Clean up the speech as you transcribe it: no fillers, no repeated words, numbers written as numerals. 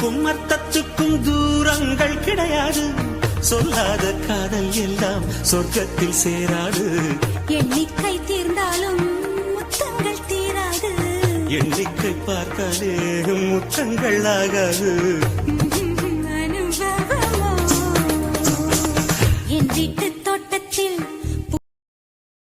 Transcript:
சொல்லுக்கும் அர்த்தத்துக்கும் தூரங்கள் கிடையாது. சொல்லாத காதல் எல்லாம் சொர்க்கத்தில் சேராது. எண்ணிக்கை தீர்ந்தாலும் முத்தங்கள் தீராது. எண்ணிக்கை பார்த்தாலே முத்தங்கள் ஆகாது. அனுபவமோ என் வீட்டு